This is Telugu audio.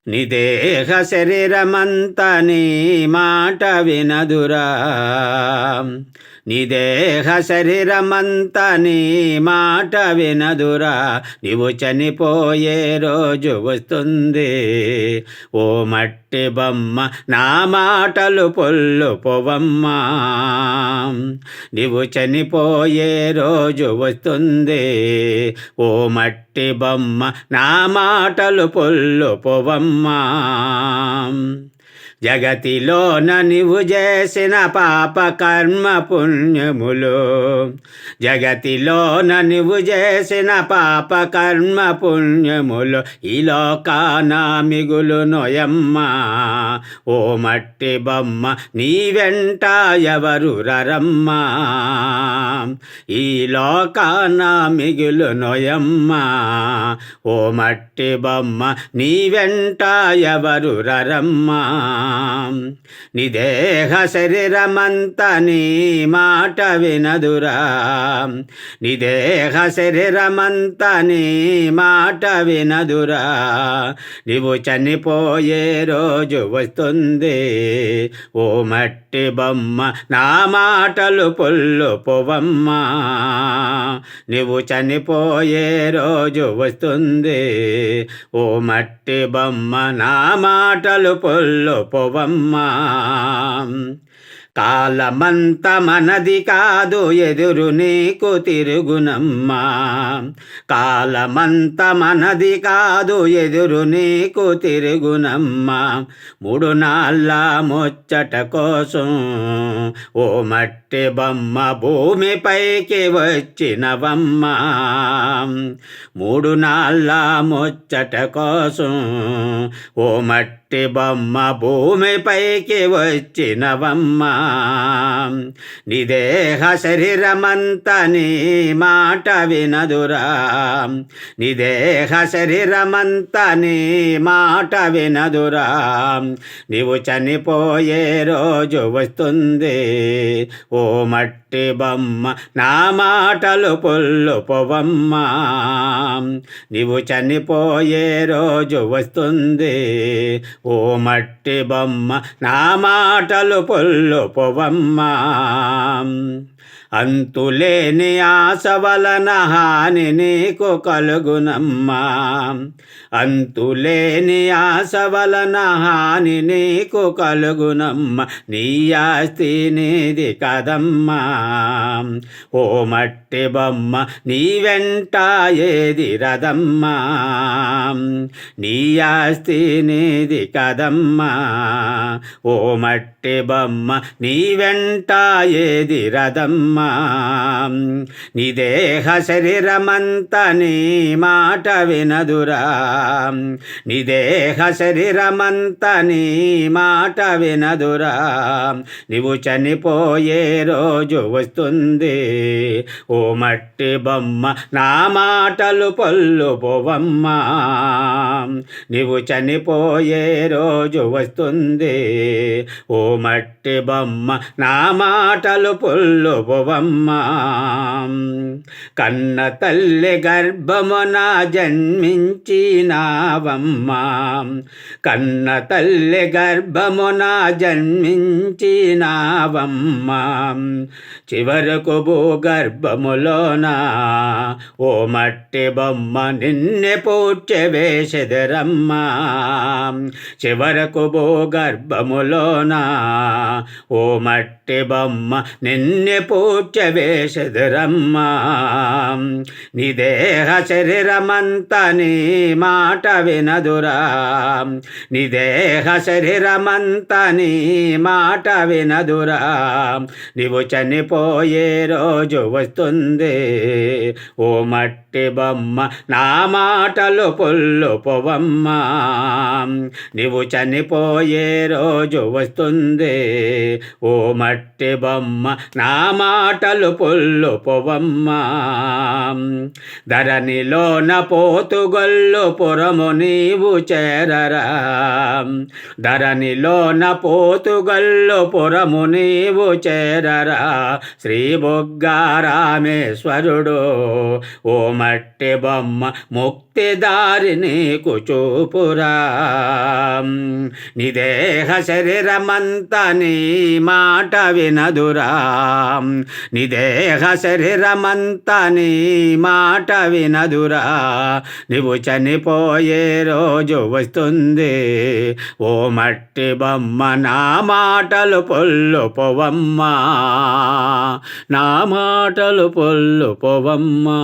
నిదేహ శరీరమంత నీ మాట వినదురా, నిదేహ శరీరమంత నీ మాట వినదురా, నీవు చనిపోయే రోజు వస్తుంది ఓ మట్టి బొమ్మ నా మాటలు పొల్లు పొవమ్మా, నీవు చనిపోయే రోజు వస్తుంది ఓ మట్టి బొమ్మ నా మాటలు పొల్లు పొవమ్మా. జగతిలోన నీవు చేసిన పాప కర్మ పుణ్యములు, జగతిలోన నీవు చేసిన పాప కర్మ పుణ్యములు ఈ లోకాన మిగులు నొయమ్మా ఓ మట్టి బొమ్మ నీ వెంట ఎవరు రరమ్మా, ఈ లోకాన మిగులు నొయమ్మా ఓ మట్టి బొమ్మ నీ వెంట ఎవరు రరమ్మా. నిదేహ శరీరమంత నీ మాట వినదురా, నిదేహ శరీరమంత నీ మాట వినదురా, నీవు చనిపోయే రోజు వస్తుంది ఓ మట్టి బొమ్మ నా మాటలు పొల్లు పొవమ్మా, నీవు చనిపోయే రోజు వస్తుంది ఓ మట్టి బొమ్మ నా మాటలు పొల్లు పొవమ్మా. కాలమంత మనది కాదు ఎదురు నీకు తిరుగునమ్మా, కాలమంత మనది కాదు ఎదురు నీకు తిరుగునమ్మా, మూడు నాళ్ళ ముచ్చట కోసం ఓ మట్టి బొమ్మ భూమిపైకి వచ్చినవమ్మా, మూడు నాళ్ళ ముచ్చట కోసం ఓ మట్టి బొమ్మ భూమిపైకి వచ్చినవమ్మా, నిదేహ శరీరమంత నీ మాట వినదురా, నిదేహ శరీరమంత నీ మాట వినదురా, నీవు చనిపోయే రోజు వస్తుంది ఓ మట్టి బొమ్మ నా మాటలు పొల్లు పొవమ్మా, నీవు చనిపోయే రోజు వస్తుంది ఓ మట్టి బొమ్మ నా మాటలు పొల్లు పొవమ్మా. అంతులేని ఆశ వలన హాని నీకు కలుగునమ్మా, అంతులేని ఆశ వలన హాని నీకు కలుగునమ్మా, నీ ఆస్తి నీది కదమ్మా ఓ మట్టి బొమ్మ నీ వెంట ఏది రదమ్మా, నీ ఆస్తి నీది కదమ్మా ఓ మట్టి బొమ్మ నీ వెంట ఏది రదమ్మా. నిదేహ శరీరమంత నీ మాట వినదురా, నిదేహ శరీరమంత నీ మాట వినదురా, నీవు చనిపోయే రోజు వస్తుంది ఓ మట్టి బొమ్మ నా మాటలు పొల్లు పొవమ్మా, నీవు చనిపోయే రోజు వస్తుంది ఓ మట్టి బొమ్మ నా మాటలు పొల్లు పొవమ్మా. కన్న తల్లి గర్భమున జన్మించినావమ్మా, కన్న తల్లి గర్భమున జన్మించినావమ్మా, చివరకు భూగర్భములోన ఓ మట్టి బొమ్మ నిన్నే పూడ్చె వేసెదరమ్మా, చివరకు భూగర్భములోన ఓ మట్టి బొమ్మ నిన్నే పూడ్చె వేసెదరమ్మా, నిదేహ శరీరమంత నీ మాట వినదురా, నిదేహ శరీరమంత నీ మాట వినదురా, నీవు చనిపోయే రోజు వస్తుంది ఓ మట్టి బొమ్మ నా మాటలు పొల్లు పొవమ్మా, నీవు చనిపోయే రోజు వస్తుంది ఓ మట్టి బొమ్మ నా మాటలు పొల్లు పొవమ్మా ధరణిలోన పోతుగొల్లు పురము నీవు చేరరా ధరణిలోన పోతుగొల్లు పురము నీవు చేరరా శ్రీ బొగ్గారామేశ్వరుడు ఓ మట్టి బొమ్మ ముక్తి దారి నీకు చూపురా నీ దేహ శరీరమంతా నీ మాట వినదురా నీ దేహ శరీరమంతా నీ మాట వినదురా నీవు చనిపోయే రోజు వస్తుంది ఓ మట్టి బొమ్మ నా మాటలు పొల్లు పొవమ్మా నా మాటలు పొల్లు పొవమ్మా